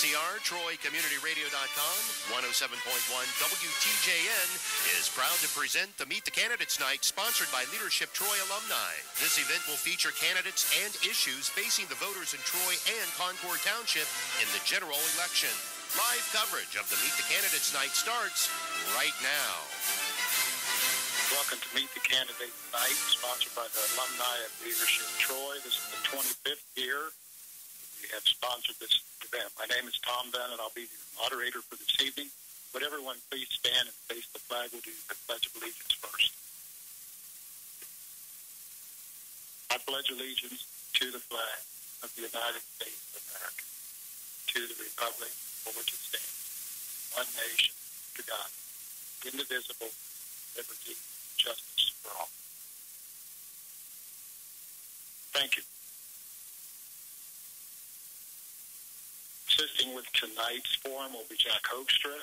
KCR, TroyCommunityRadio.com, 107.1 WTJN is proud to present the Meet the Candidates Night, sponsored by Leadership Troy alumni. This event will feature candidates and issues facing the voters in Troy and Concord Township in the general election. Live coverage of the Meet the Candidates Night starts right now. Welcome to Meet the Candidates Night, sponsored by the alumni of Leadership Troy. This is the 25th year we have sponsored this event. My name is Tom Benn, and I'll be your moderator for this evening. Would everyone please stand and face the flag? We'll do the Pledge of Allegiance first. I pledge allegiance to the flag of the United States of America, to the republic for which it stands, one nation, to God, indivisible, liberty, justice for all. Thank you. Assisting with tonight's forum will be Jack Hoekstra,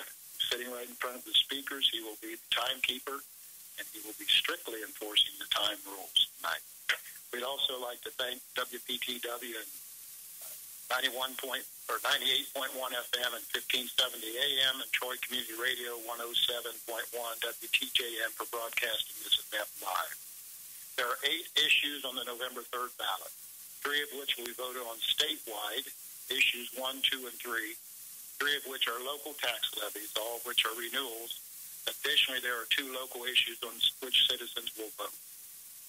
sitting right in front of the speakers. He will be the timekeeper, and he will be strictly enforcing the time rules tonight. We'd also like to thank WPTW and 98.1 FM and 1570 AM and Troy Community Radio 107.1 WTJN for broadcasting this event live. There are 8 issues on the November 3rd ballot, 3 of which will be voted on statewide, issues 1, 2, and 3, 3 of which are local tax levies, all of which are renewals. Additionally, there are 2 local issues on which citizens will vote.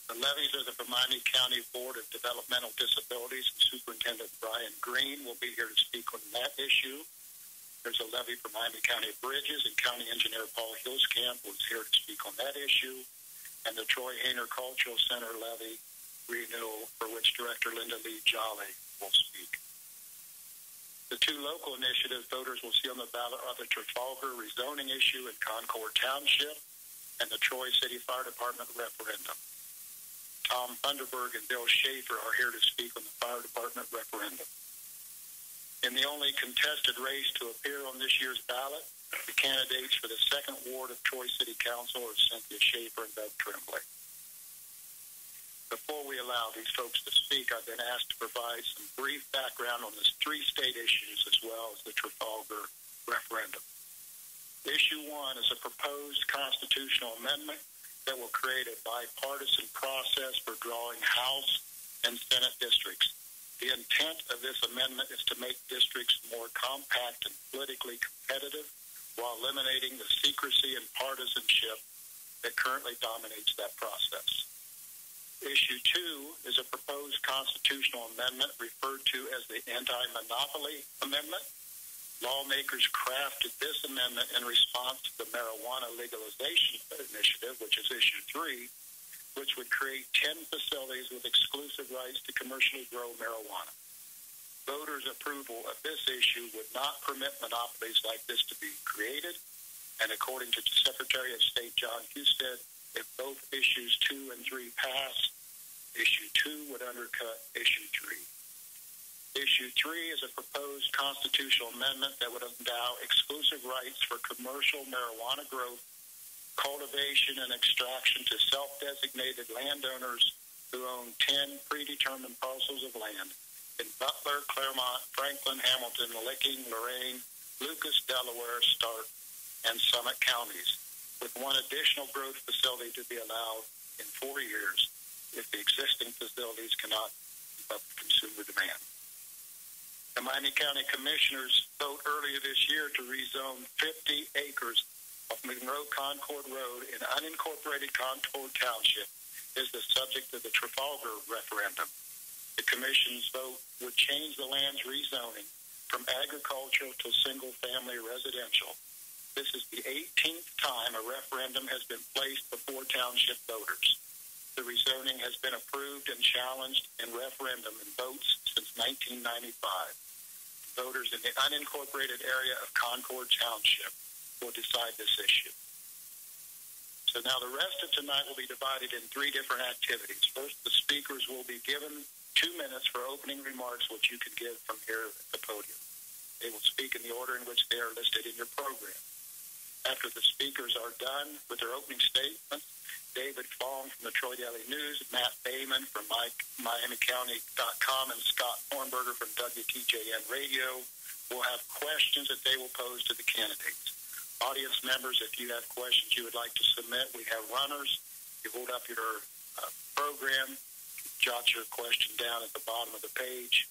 The levies are the Miami County Board of Developmental Disabilities. Superintendent Brian Green will be here to speak on that issue. There's a levy for Miami County Bridges, and County Engineer Paul Hillskamp was here to speak on that issue. And the Troy Hayner Cultural Center levy renewal, for which Director Linda Lee Jolly will speak. The 2 local initiatives voters will see on the ballot are the Trafalgar rezoning issue in Concord Township and the Troy City Fire Department referendum. Tom Thunderberg and Bill Schaefer are here to speak on the fire department referendum. In the only contested race to appear on this year's ballot, the candidates for the 2nd Ward of Troy City Council are Cynthia Schaefer and Doug Tremblay. Before we allow these folks to speak, I've been asked to provide some brief background on the 3 state issues as well as the Trafalgar referendum. Issue 1 is a proposed constitutional amendment that will create a bipartisan process for drawing House and Senate districts. The intent of this amendment is to make districts more compact and politically competitive while eliminating the secrecy and partisanship that currently dominates that process. Issue 2 is a proposed constitutional amendment referred to as the Anti-Monopoly Amendment. Lawmakers crafted this amendment in response to the Marijuana Legalization Initiative, which is Issue 3, which would create 10 facilities with exclusive rights to commercially grow marijuana. Voters' approval of this issue would not permit monopolies like this to be created, and according to Secretary of State John Husted, if both issues 2 and 3 pass, issue 2 would undercut issue 3. Issue 3 is a proposed constitutional amendment that would endow exclusive rights for commercial marijuana growth, cultivation, and extraction to self-designated landowners who own 10 predetermined parcels of land in Butler, Claremont, Franklin, Hamilton, Licking, Lorain, Lucas, Delaware, Stark, and Summit counties, with 1 additional growth facility to be allowed in 4 years if the existing facilities cannot keep up with consumer demand. The Miami County Commissioners vote earlier this year to rezone 50 acres of Monroe Concord Road in unincorporated Concord Township is the subject of the Trafalgar referendum. The Commission's vote would change the land's rezoning from agricultural to single-family residential. This is the 18th time a referendum has been placed before township voters. The rezoning has been approved and challenged in referendum and votes since 1995. Voters in the unincorporated area of Concord Township will decide this issue. So now the rest of tonight will be divided in 3 different activities. First, the speakers will be given 2 minutes for opening remarks, which you can give from here at the podium. They will speak in the order in which they are listed in your program. After the speakers are done with their opening statements, David Fong from the Troy Daily News, Matt Bayman from MiamiCounty.com, and Scott Hornberger from WTJN Radio will have questions that they will pose to the candidates. Audience members, if you have questions you would like to submit, we have runners. You hold up your program, jot your question down at the bottom of the page.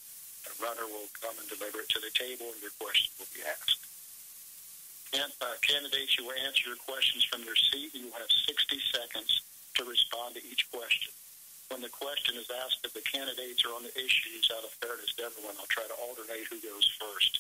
A runner will come and deliver it to the table, and your question will be asked. Candidates, you will answer your questions from your seat. You will have 60 seconds to respond to each question. When the question is asked if the candidates are on the issues, out of fairness to everyone, I'll try to alternate who goes first.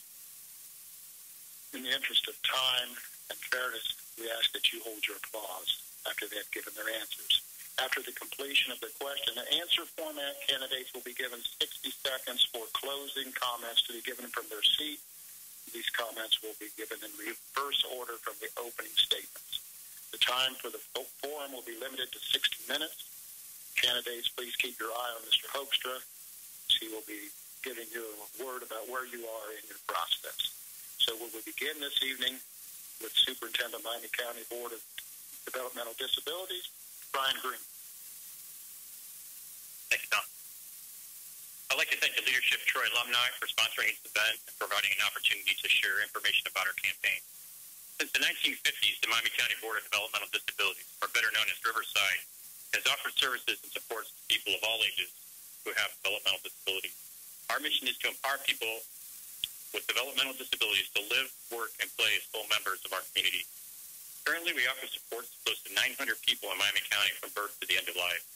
In the interest of time and fairness, we ask that you hold your applause after they have given their answers. After the completion of the question and answer format, candidates will be given 60 seconds for closing comments to be given from their seat. These comments will be given in reverse order from the opening statements. The time for the forum will be limited to 60 minutes. Candidates, please keep your eye on Mr. Hoekstra. He will be giving you a word about where you are in your process. So we will begin this evening with Superintendent of Miami County Board of Developmental Disabilities, Brian Green. Thank you, Tom. I'd like to thank the Leadership Troy alumni for sponsoring this event and providing an opportunity to share information about our campaign. Since the 1950s, the Miami County Board of Developmental Disabilities, or better known as Riverside, has offered services and supports to people of all ages who have developmental disabilities. Our mission is to empower people with developmental disabilities to live, work, and play as full members of our community. Currently, we offer support to close to 900 people in Miami County from birth to the end of life.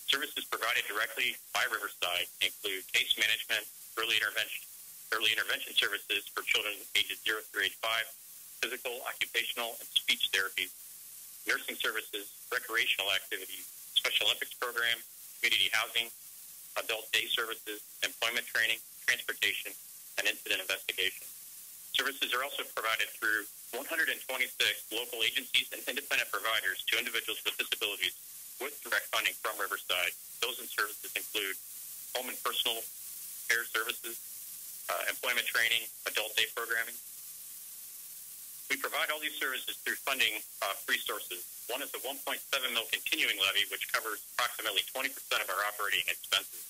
Services provided directly by Riverside include case management, early intervention services for children ages 0 through age 5, physical, occupational, and speech therapy, nursing services, recreational activities, Special Olympics program, community housing, adult day services, employment training, transportation, and incident investigation. Services are also provided through 126 local agencies and independent providers to individuals with disabilities with direct funding from Riverside. Those and services include home and personal care services, employment training, adult day programming. We provide all these services through funding three sources. One is the $1.7 million continuing levy, which covers approximately 20% of our operating expenses.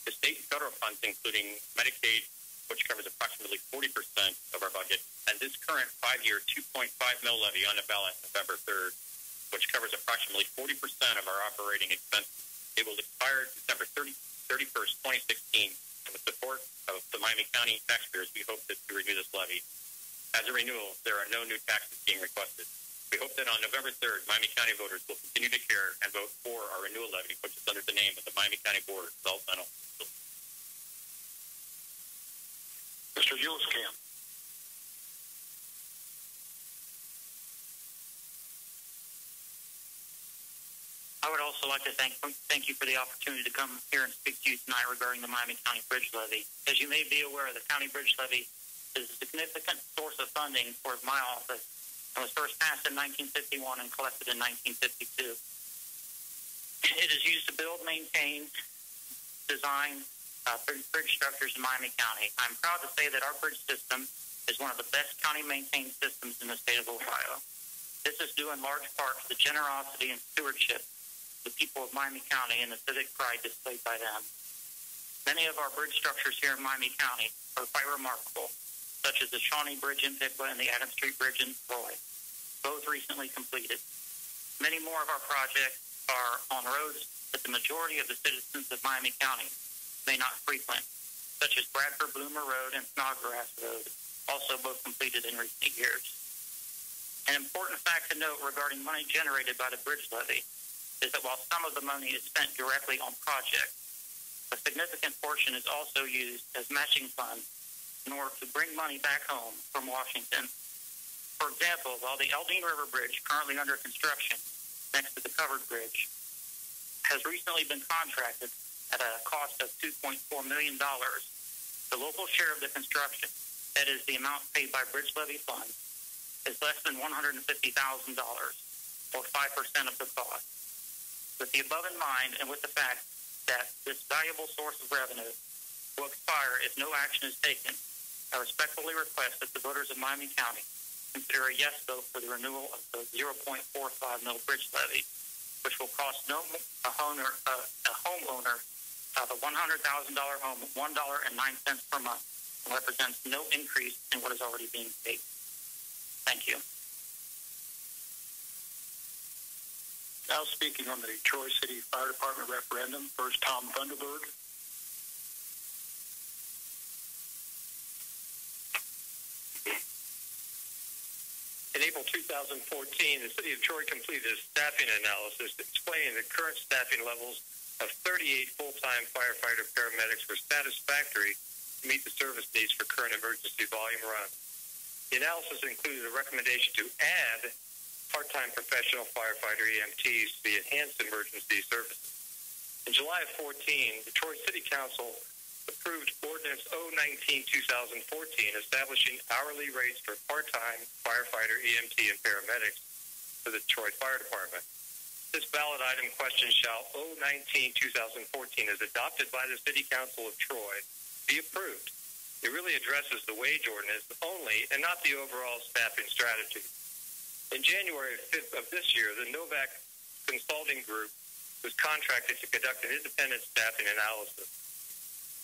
The state and federal funds, including Medicaid, which covers approximately 40% of our budget, and this current 5-year $2.5 million levy on the ballot November 3rd, which covers approximately 40% of our operating expenses. It will expire December 31st, 2016. And with support of the Miami County taxpayers, we hope to renew this levy. As a renewal, there are no new taxes being requested. We hope that on November 3rd, Miami County voters will continue to care and vote for our renewal levy, which is under the name of the Miami County Board of Developmental Disabilities. Mr. Huelskamp. I would also like to thank you for the opportunity to come here and speak to you tonight regarding the Miami County Bridge Levy. As you may be aware, the County Bridge Levy is a significant source of funding for my office and was first passed in 1951 and collected in 1952. It is used to build, maintain, design bridge structures in Miami County. I'm proud to say that our bridge system is one of the best county-maintained systems in the state of Ohio. This is due in large part to the generosity and stewardship the people of Miami County and the civic pride displayed by them. Many of our bridge structures here in Miami County are quite remarkable, such as the Shawnee Bridge in Piqua and the Adams Street Bridge in Troy, both recently completed. Many more of our projects are on roads that the majority of the citizens of Miami County may not frequent, such as Bradford Bloomer Road and Snodgrass Road, also both completed in recent years. An important fact to note regarding money generated by the bridge levy is that while some of the money is spent directly on projects, a significant portion is also used as matching funds in order to bring money back home from Washington. For example, while the Eldine River Bridge, currently under construction next to the covered bridge, has recently been contracted at a cost of $2.4 million, the local share of the construction, that is the amount paid by bridge levy funds, is less than $150,000, or 5% of the cost. With the above in mind, and with the fact that this valuable source of revenue will expire if no action is taken, I respectfully request that the voters of Miami County consider a yes vote for the renewal of the $0.45 million bridge levy. which will cost a homeowner the $100,000 home $1.09 per month, and represents no increase in what is already being paid. Thank you. Now speaking on the Troy City Fire Department referendum, first Tom Thunderberg. In April 2014, the City of Troy completed a staffing analysis explaining the current staffing levels of 38 full-time firefighter paramedics were satisfactory to meet the service needs for current emergency volume runs. The analysis included a recommendation to add part-time professional firefighter EMTs to the enhanced emergency services. In July of 14, the Troy City Council approved Ordinance 019-2014 establishing hourly rates for part-time firefighter, EMT, and paramedics for the Troy Fire Department. This ballot item question shall 019-2014 as adopted by the City Council of Troy be approved. It really addresses the wage ordinance only and not the overall staffing strategy. In January of this year, the Novak Consulting Group was contracted to conduct an independent staffing analysis.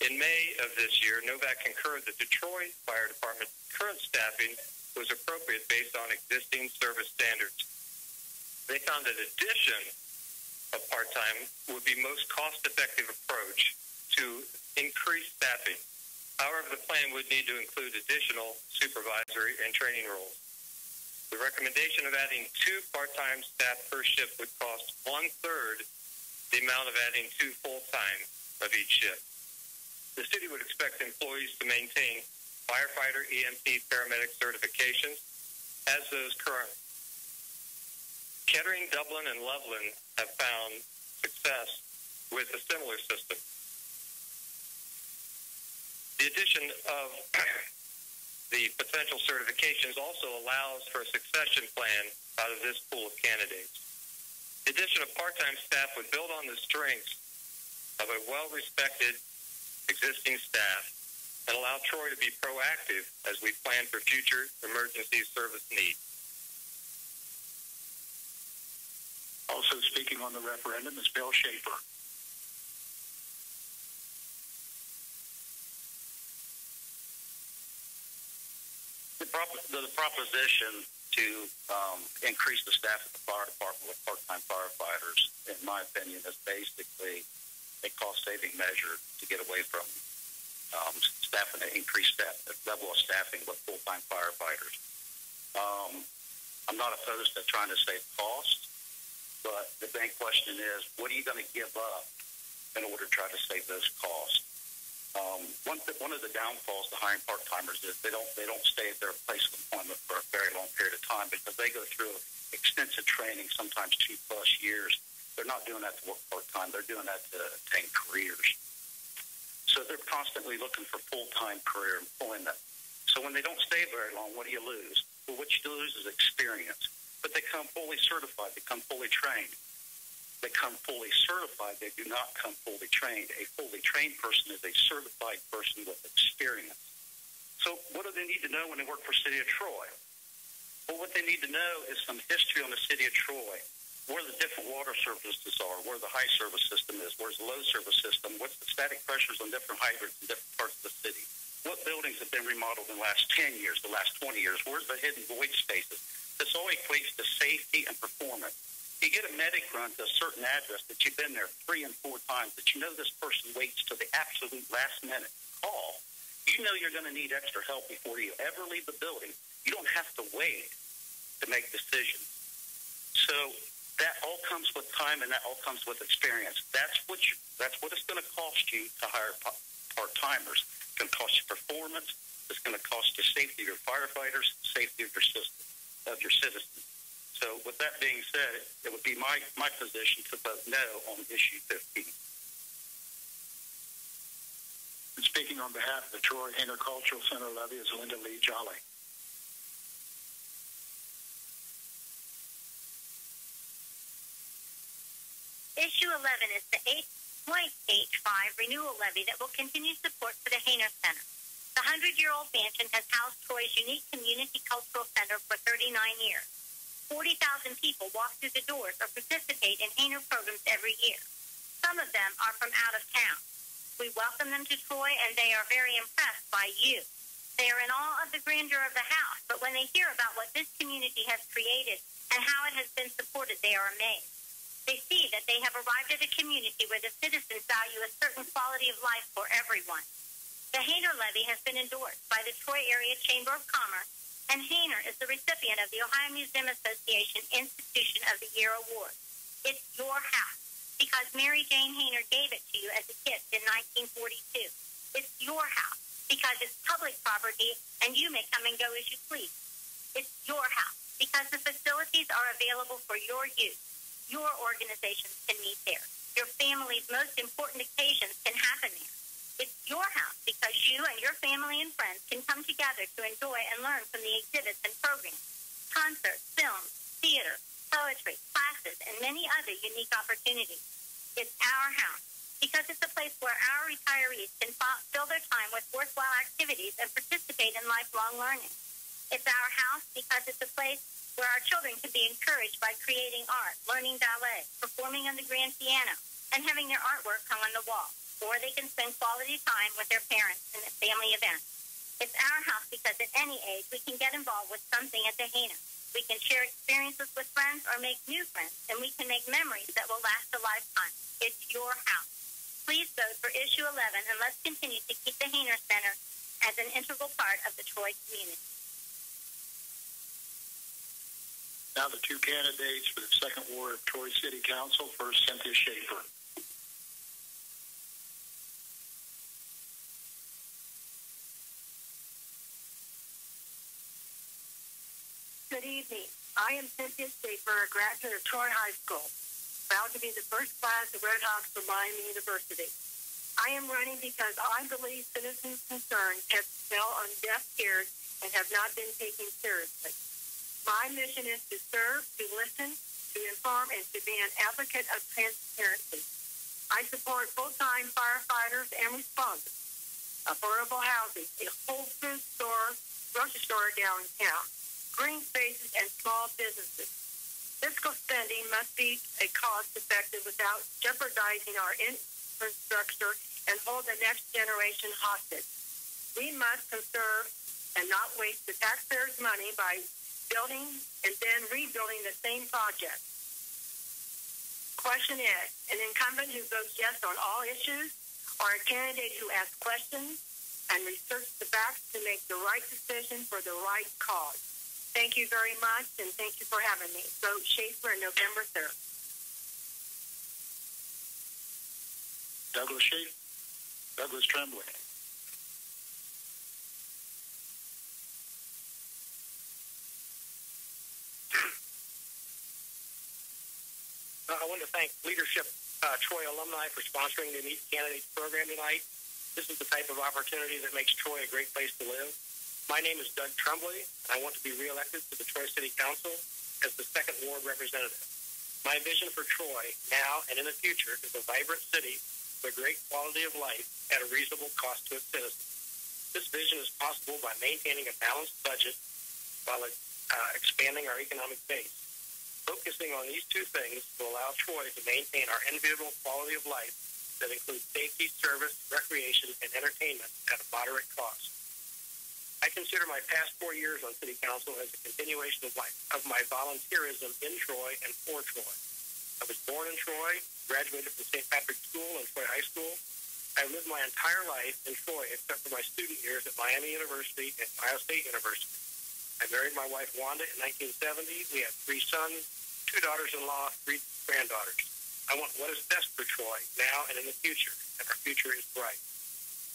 In May of this year, Novak concurred that the Troy Fire Department's current staffing was appropriate based on existing service standards. They found that addition of part-time would be most cost-effective approach to increase staffing. However, the plan would need to include additional supervisory and training roles. The recommendation of adding 2 part-time staff per shift would cost 1/3 the amount of adding 2 full-time of each shift. The city would expect employees to maintain firefighter, EMT, paramedic certifications as those current. Kettering, Dublin, and Loveland have found success with a similar system. The addition of the potential certifications also allows for a succession plan out of this pool of candidates. The addition of part-time staff would build on the strengths of a well-respected existing staff and allow Troy to be proactive as we plan for future emergency service needs. Also speaking on the referendum is Bill Schaefer. The proposition to increase the staff at the fire department with part-time firefighters, in my opinion, is basically a cost-saving measure to get away from staffing, to increase level of staffing with full-time firefighters. I'm not opposed to trying to save costs, but the big question is, what are you going to give up in order to try to save those costs? One of the downfalls to hiring part-timers is they don't stay at their place of employment for a very long period of time because they go through extensive training, sometimes 2+ years. They're not doing that to work part-time. They're doing that to attain careers. So they're constantly looking for full-time career employment. So when they don't stay very long, what do you lose? Well, what you lose is experience. But they come fully certified. They come fully trained. They come fully certified. They do not come fully trained. A fully trained person is a certified person with experience. So what do they need to know when they work for City of Troy? Well, what they need to know is some history on the City of Troy, where the different water services are, where the high service system is, where's the low service system, what's the static pressures on different hydrants in different parts of the city, what buildings have been remodeled in the last 10 years, the last 20 years, where's the hidden void spaces. This all equates to safety and performance. You get a medic run to a certain address that you've been there 3 and 4 times, that you know this person waits till the absolute last minute call. You know you're going to need extra help before you ever leave the building. You don't have to wait to make decisions. So that all comes with time, and that all comes with experience. That's what it's going to cost you to hire part-timers. It's going to cost you performance. It's going to cost you safety of your firefighters, safety of your system, of your citizens. So with that being said, it would be my position to vote no on issue 15. And speaking on behalf of the Troy Intercultural Center levy is Linda Lee Jolly. Issue 11 is the 8.85 renewal levy that will continue support for the Hainer Center. The 100-year-old mansion has housed Troy's unique community cultural center for 39 years. 40,000 people walk through the doors or participate in Hainer programs every year. Some of them are from out of town. We welcome them to Troy, and they are very impressed by you. They are in awe of the grandeur of the house, but when they hear about what this community has created and how it has been supported, they are amazed. They see that they have arrived at a community where the citizens value a certain quality of life for everyone. The Hainer Levy has been endorsed by the Troy Area Chamber of Commerce, and Hainer is the recipient of the Ohio Museum Association Institution of the Year Award. It's your house because Mary Jane Hainer gave it to you as a gift in 1942. It's your house because it's public property and you may come and go as you please. It's your house because the facilities are available for your use. Your organizations can meet there. Your family's most important occasions can happen there. It's your house because you and your family and friends can come together to enjoy and learn from the exhibits and programs, concerts, films, theater, poetry, classes, and many other unique opportunities. It's our house because it's a place where our retirees can fill their time with worthwhile activities and participate in lifelong learning. It's our house because it's a place where our children can be encouraged by creating art, learning ballet, performing on the grand piano, and having their artwork hung on the wall. Or they can spend quality time with their parents and at family events. It's our house because at any age we can get involved with something at the Hainer. We can share experiences with friends or make new friends, and we can make memories that will last a lifetime. It's your house. Please vote for issue 11, and let's continue to keep the Hainer Center as an integral part of the Troy community. Now the two candidates for the second ward of Troy City Council. First, Cynthia Schaefer. Good evening. I am Cynthia Schaefer, a graduate of Troy High School, proud to be the first class of Red Hawks from Miami University. I am running because I believe citizens' concerns have fell on deaf ears and have not been taken seriously. My mission is to serve, to listen, to inform, and to be an advocate of transparency. I support full-time firefighters and responders, affordable housing, a Whole Foods store, grocery store downtown, green spaces, and small businesses. Fiscal spending must be cost-effective without jeopardizing our infrastructure and hold the next generation hostage. We must conserve and not waste the taxpayers' money by building and then rebuilding the same project. Question is, an incumbent who votes yes on all issues or a candidate who asks questions and researches the facts to make the right decision for the right cause? Thank you very much, and thank you for having me. Vote Schaefer on November 3rd. Douglas Schaefer. Douglas Tremblay. I want to thank Leadership Troy alumni for sponsoring the Meet Candidates program tonight. This is the type of opportunity that makes Troy a great place to live. My name is Doug Tremblay, and I want to be reelected to the Troy City Council as the second ward representative. My vision for Troy now and in the future is a vibrant city with a great quality of life at a reasonable cost to its citizens. This vision is possible by maintaining a balanced budget while expanding our economic base. Focusing on these two things will allow Troy to maintain our enviable quality of life that includes safety, service, recreation, and entertainment at a moderate cost. I consider my past 4 years on City Council as a continuation of my volunteerism in Troy and for Troy. I was born in Troy, graduated from St. Patrick's School and Troy High School. I lived my entire life in Troy except for my student years at Miami University and Ohio State University. I married my wife Wanda in 1970. We have 3 sons, 2 daughters-in-law, 3 granddaughters. I want what is best for Troy now and in the future, and our future is bright.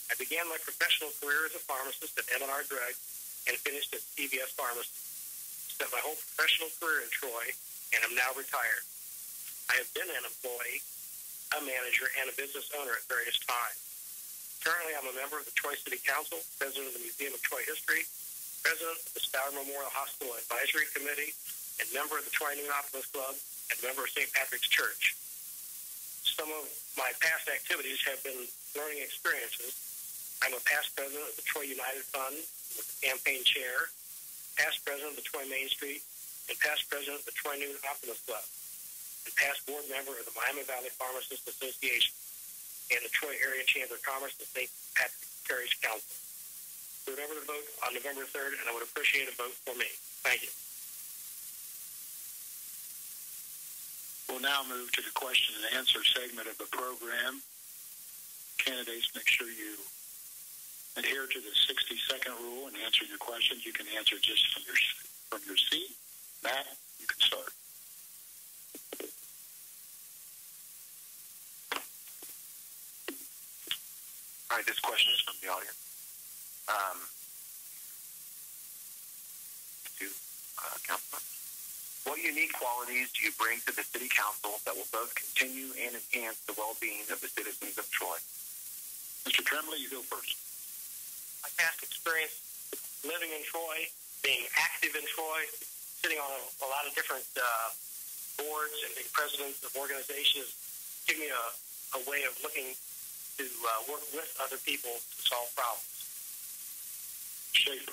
I began my professional career as a pharmacist at M&R Drug and finished at CVS Pharmacy. Spent my whole professional career in Troy and am now retired. I have been an employee, a manager, and a business owner at various times. Currently, I'm a member of the Troy City Council, president of the Museum of Troy History, president of the Stour Memorial Hospital Advisory Committee, and member of the Troy Neonopolis Club, and member of St. Patrick's Church. Some of my past activities have been learning experiences. I'm a past president of the Troy United Fund with the campaign chair, past president of the Troy Main Street and past president of the Troy Newton Optimist Club, and past board member of the Miami Valley Pharmacists Association and the Troy Area Chamber of Commerce and St. Patrick Parish Council. Remember to vote on November 3rd, and I would appreciate a vote for me. Thank you. We'll now move to the question and answer segment of the program. Candidates, make sure you adhere to the 60-second rule and answer your questions. You can answer just from your seat. Matt, you can start. All right, this question is from the audience. Councilman, what unique qualities do you bring to the City Council that will both continue and enhance the well-being of the citizens of Troy? Mr. Tremblay, you go first. My past experience living in Troy, being active in Troy, sitting on a lot of different boards and being presidents of organizations, give me a way of looking to work with other people to solve problems. Schaefer.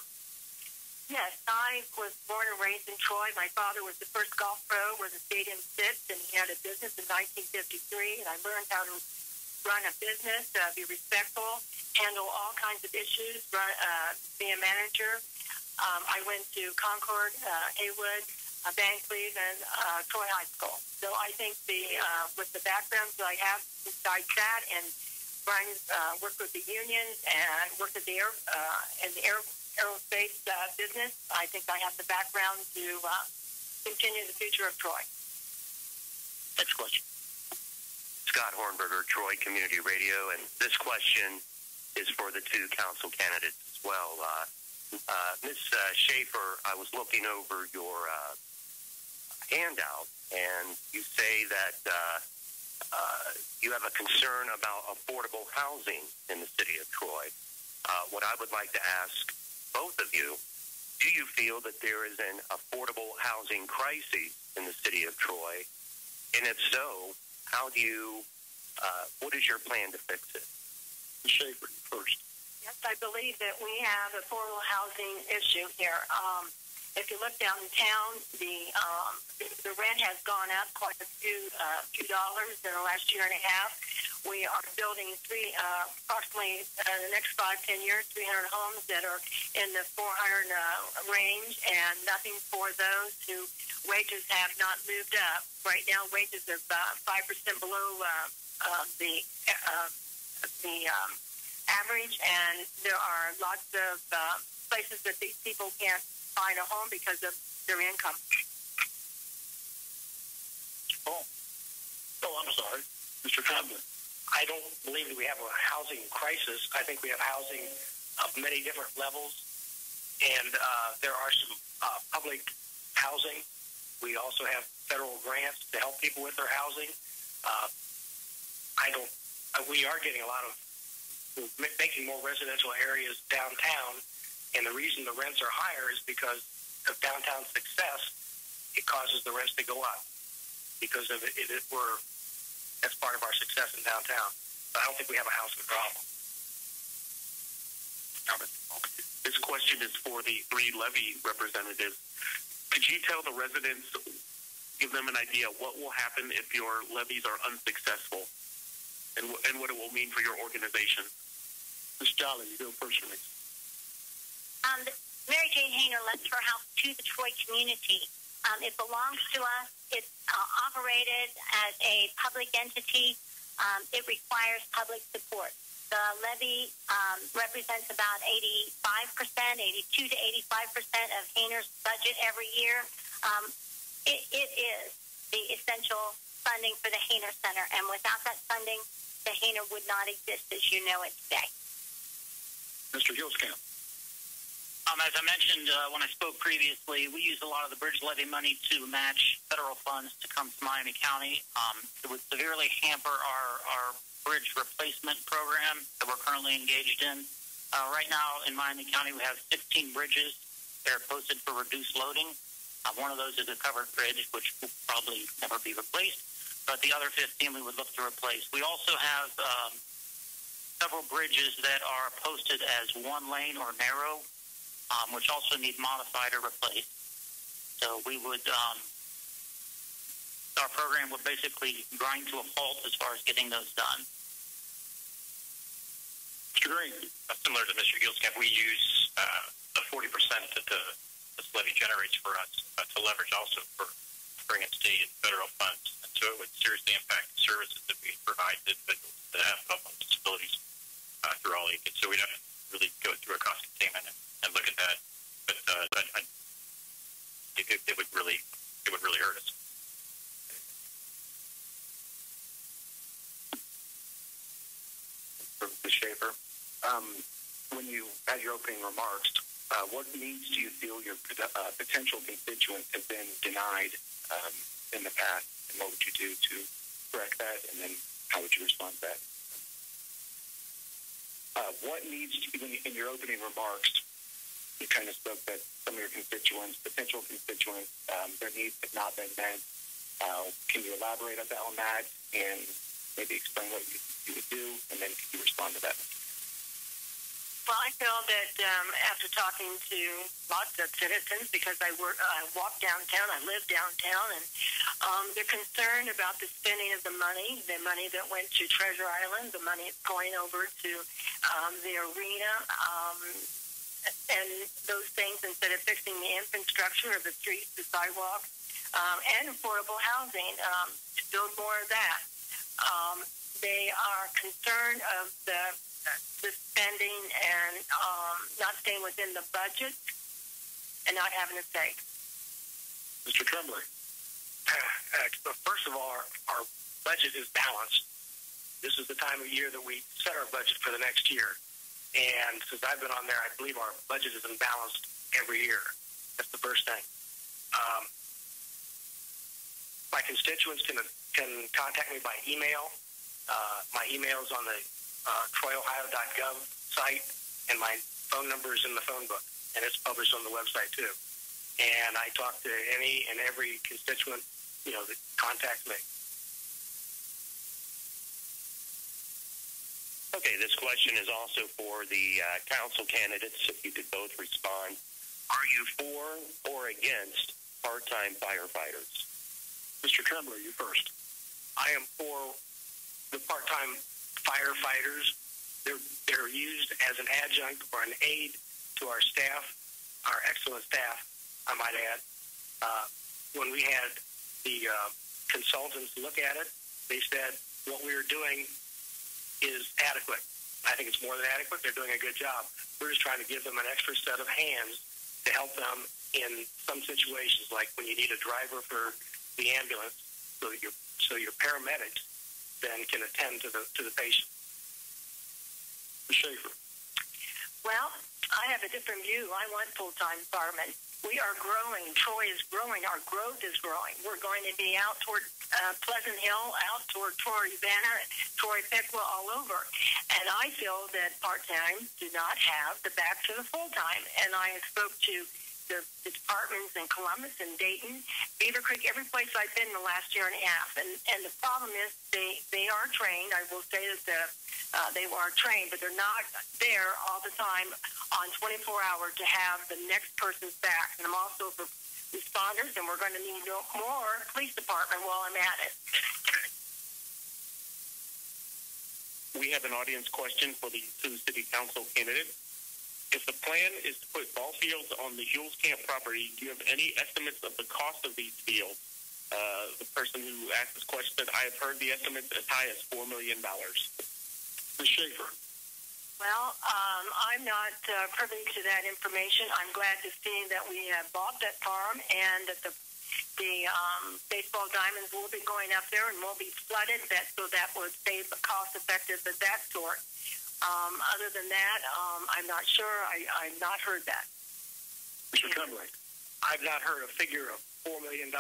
Yes, I was born and raised in Troy. My father was the first golf pro where the stadium sits, and he had a business in 1953, and I learned how to run a business, be respectful, handle all kinds of issues, be a manager. I went to Concord, Haywood, Bankley, and Troy High School. So I think with the backgrounds that I have besides that, and Brian's worked with the unions and worked at the aerospace business, I think I have the background to continue the future of Troy. Next question. Scott Hornberger, Troy Community Radio, and this question is for the two council candidates as well. Ms. Schaefer, I was looking over your handout, and you say that you have a concern about affordable housing in the city of Troy. What I would like to ask both of you, do you feel that there is an affordable housing crisis in the city of Troy? And if so, how do you, what is your plan to fix it? Ms. Schaefer, first. Yes, I believe that we have an affordable housing issue here. If you look downtown, the rent has gone up quite a few dollars in the last year and a half. We are building approximately the next 5-10 years, 300 homes that are in the 400 range, and nothing for those who wages have not moved up. Right now, wages are 5% below the average, and there are lots of places that these people can't find a home because of their income. Oh, I'm sorry. Mr. Tremblay. I don't believe that we have a housing crisis. I think we have housing of many different levels, and there are some public housing. We also have federal grants to help people with their housing. We are getting a lot of, making more residential areas downtown, and the reason the rents are higher is because of downtown success. It causes the rents to go up because of that's part of our success in downtown. But I don't think we have a housing problem. This question is for the three levy representatives. Could you tell the residents, give them an idea of what will happen if your levies are unsuccessful and what it will mean for your organization? Ms. Jolly, you go first, please. Mary Jane Hayner lends her house to the Troy community. It belongs to us. It's operated as a public entity. It requires public support. The levy represents about 85%, 82 to 85% of Hayner's budget every year. It is the essential funding for the Hayner Center, and without that funding, the Hayner would not exist as you know it today. Mr. Hillscamp. As I mentioned when I spoke previously, we use a lot of the bridge levy money to match federal funds to come to Miami County. It would severely hamper our bridge replacement program that we're currently engaged in. Right now in Miami County, we have 16 bridges that are posted for reduced loading. One of those is a covered bridge, which will probably never be replaced, but the other 15 we would look to replace. We also have several bridges that are posted as one lane or narrow, which also need modified or replaced. So we would, our program would basically grind to a halt as far as getting those done. Mr. Green. Similar to Mr. Gilscamp, we use the 40% that this levy generates for us to leverage also for bringing state and federal funds. And so it would seriously impact the services that we provide to individuals that have loved ones with disabilities through all ages. So we'd have to really go through a cost containment and look at that. But it would really hurt us. Ms. Schaefer, when you had your opening remarks, what needs do you feel your potential constituents have been denied in the past, and what would you do to correct that, and then how would you respond to that? What needs, in your opening remarks, you kind of spoke that some of your constituents, potential constituents, their needs have not been met. Can you elaborate on that and maybe explain what you would do, and then can you respond to that? Well, I feel that after talking to lots of citizens, because I walk downtown, I live downtown, and they're concerned about the spending of the money that went to Treasure Island, the money that's going over to the arena, and those things, instead of fixing the infrastructure of the streets, the sidewalks, and affordable housing, to build more of that. They are concerned of the spending and not staying within the budget and not having a say. Mr. Tremblay. First of all, our budget is balanced. This is the time of year that we set our budget for the next year. And since I've been on there, I believe our budget is imbalanced every year. That's the first thing. My constituents can contact me by email. My email is on the troyohio.gov site, and my phone number is in the phone book, and it's published on the website too. And I talk to any and every constituent, that contacts me. Okay, this question is also for the council candidates, if you could both respond. Are you for or against part-time firefighters? Mr. Tremblay, you first. I am for the part-time firefighters. They're used as an adjunct or an aid to our staff, our excellent staff, I might add. When we had the consultants look at it, they said what we were doing is adequate. I think it's more than adequate. They're doing a good job. We're just trying to give them an extra set of hands to help them in some situations, like when you need a driver for the ambulance, so your paramedics then can attend to the patient. Ms. Schaefer. Well, I have a different view. I want full-time firemen. We are growing. Troy is growing. Our growth is growing. We're going to be out toward Pleasant Hill, out toward Troy, Urbana, Troy, Piqua, all over. And I feel that part-time do not have the back to the full-time. And I spoke to the departments in Columbus and Dayton, Beaver Creek, every place I've been in the last year and a half. And the problem is they are trained. I will say that they are trained, but they're not there all the time on 24 hours to have the next person's back. And I'm also for responders, and we're going to need more police department while I'm at it. We have an audience question for the two city council candidates. If the plan is to put ball fields on the Jules Camp property, do you have any estimates of the cost of these fields? The person who asked this question said, I have heard the estimates as high as $4 million. Ms. Schaefer. Well, I'm not privy to that information. I'm glad to see that we have bought that farm and that the baseball diamonds will be going up there and will be flooded, so that would save the cost effective of that sort. Other than that, I'm not sure. I've not heard that. Mr. Tremblay. I've not heard a figure of $4 million.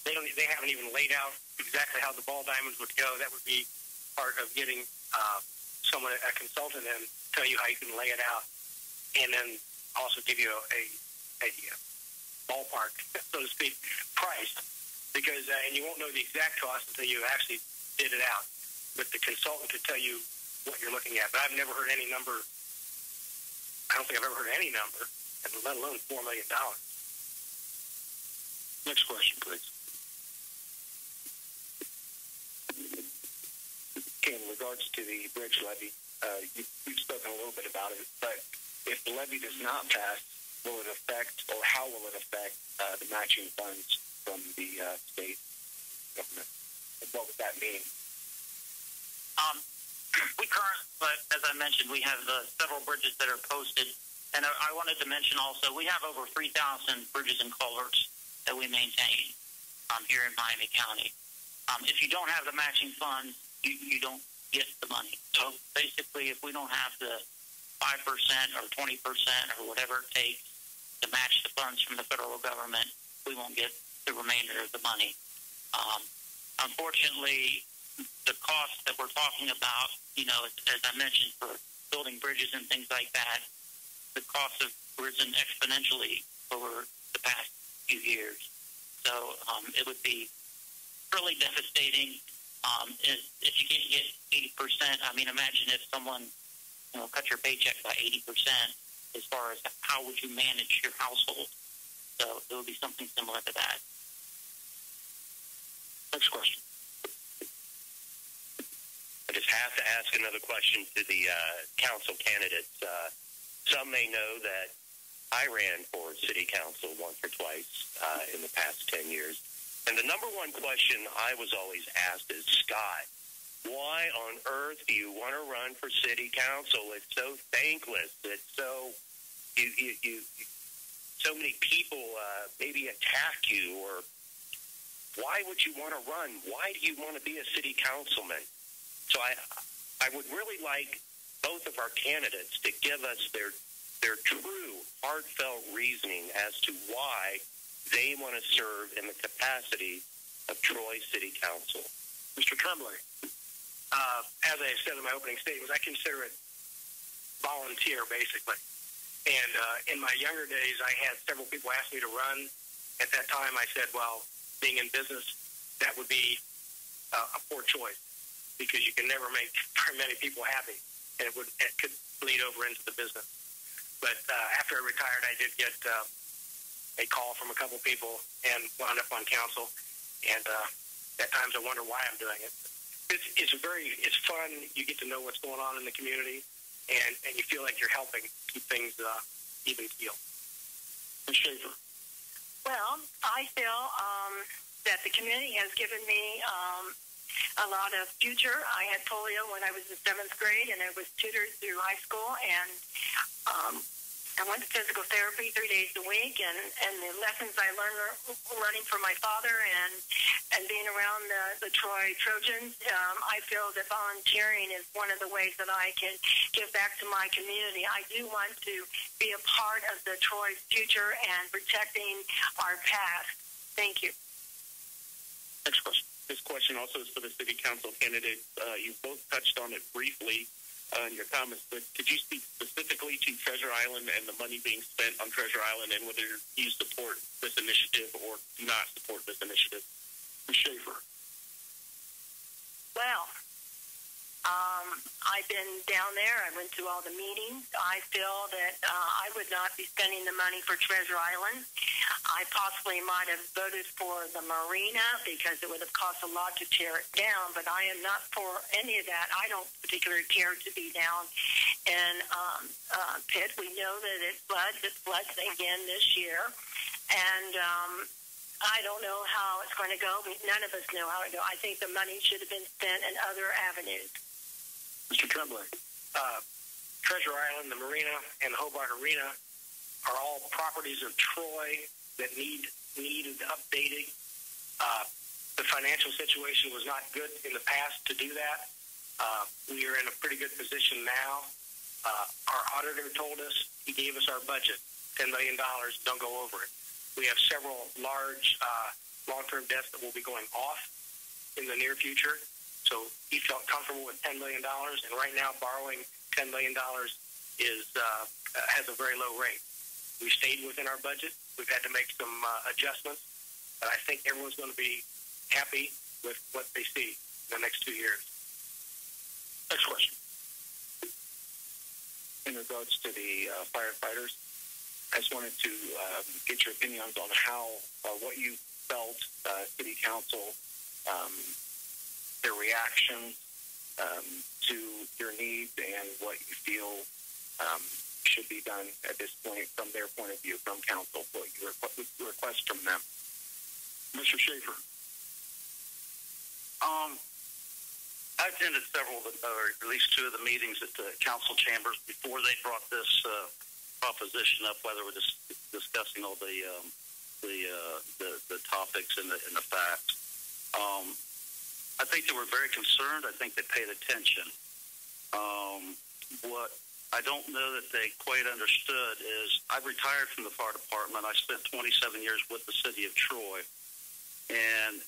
They haven't even laid out exactly how the ball diamonds would go. That would be part of getting a consultant in, tell you how you can lay it out, and then also give you a ballpark, so to speak, price. Because and you won't know the exact cost until you actually bid it out. But the consultant could tell you what you're looking at. But I've never heard any number. I don't think I've ever heard any number and let alone $4 million. Next question, please. In regards to the bridge levy, you've spoken a little bit about it, but if the levy does not pass, will it affect, or how will it affect the matching funds from the state government? And what would that mean? But as I mentioned, we have several bridges that are posted. And I wanted to mention also, we have over 3,000 bridges and culverts that we maintain here in Miami County. If you don't have the matching funds, you don't get the money. So basically, if we don't have the 5% or 20% or whatever it takes to match the funds from the federal government, we won't get the remainder of the money. Unfortunately, the cost that we're talking about, as I mentioned, for building bridges and things like that, the costs have risen exponentially over the past few years. So it would be really devastating if you can't get 80%. I mean, imagine if someone cut your paycheck by 80% as far as how would you manage your household. So it would be something similar to that. Next question. I just have to ask another question to the council candidates. Some may know that I ran for city council once or twice in the past 10 years. And the number one question I was always asked is, Scott, why on earth do you want to run for city council? It's so thankless. It's so, so many people maybe attack you, or why would you want to run? Why do you want to be a city councilman? So I would really like both of our candidates to give us their true, heartfelt reasoning as to why they want to serve in the capacity of Troy City Council. Mr. Tremblay. As I said in my opening statements, I consider it volunteer, basically. And in my younger days, I had several people ask me to run. At that time, I said, well, being in business, that would be a poor choice, because you can never make very many people happy, and it could bleed over into the business. But after I retired, I did get a call from a couple people and wound up on council. And at times I wonder why I'm doing it. It's fun. You get to know what's going on in the community, and you feel like you're helping keep things even keel. Ms. Schaefer. Well, I feel that the community has given me a lot of future. I had polio when I was in 7th grade, and I was tutored through high school, and I went to physical therapy 3 days a week, and the lessons I learned running for my father and being around the Troy Trojans, I feel that volunteering is one of the ways that I can give back to my community. I do want to be a part of the Troy's future and protecting our past. Thank you. Next question. This question also is for the city council candidates. You both touched on it briefly in your comments, but could you speak specifically to Treasure Island and the money being spent on Treasure Island, and whether you support this initiative or do not support this initiative? Ms. Schaefer. Well, I've been down there. I went to all the meetings. I feel that I would not be spending the money for Treasure Island. I possibly might have voted for the marina because it would have cost a lot to tear it down, but I am not for any of that. I don't particularly care to be down in Pitt. We know that it floods. It floods again this year. And I don't know how it's going to go. None of us know how it will go. I think the money should have been spent in other avenues. Mr. Tremblay. Treasure Island, the marina, and the Hobart Arena are all properties of Troy that needed updating. The financial situation was not good in the past to do that. We are in a pretty good position now. Our auditor told us, he gave us our budget, $10 million, don't go over it. We have several large long-term debts that will be going off in the near future. So he felt comfortable with $10 million, and right now borrowing $10 million has a very low rate. We stayed within our budget. We've had to make some adjustments, but I think everyone's going to be happy with what they see in the next 2 years. Next question. In regards to the firefighters, I just wanted to get your opinions on how, what you felt, City Council, their reaction to your needs and what you feel should be done at this point from their point of view, from council, what you request from them. Mr. Schaefer. I attended several, or at least two of the meetings at the council chambers before they brought this proposition up, whether we're just discussing all the topics and the facts. I think they were very concerned. I think they paid attention. What I don't know that they quite understood is I retired from the fire department. I spent 27 years with the city of Troy, and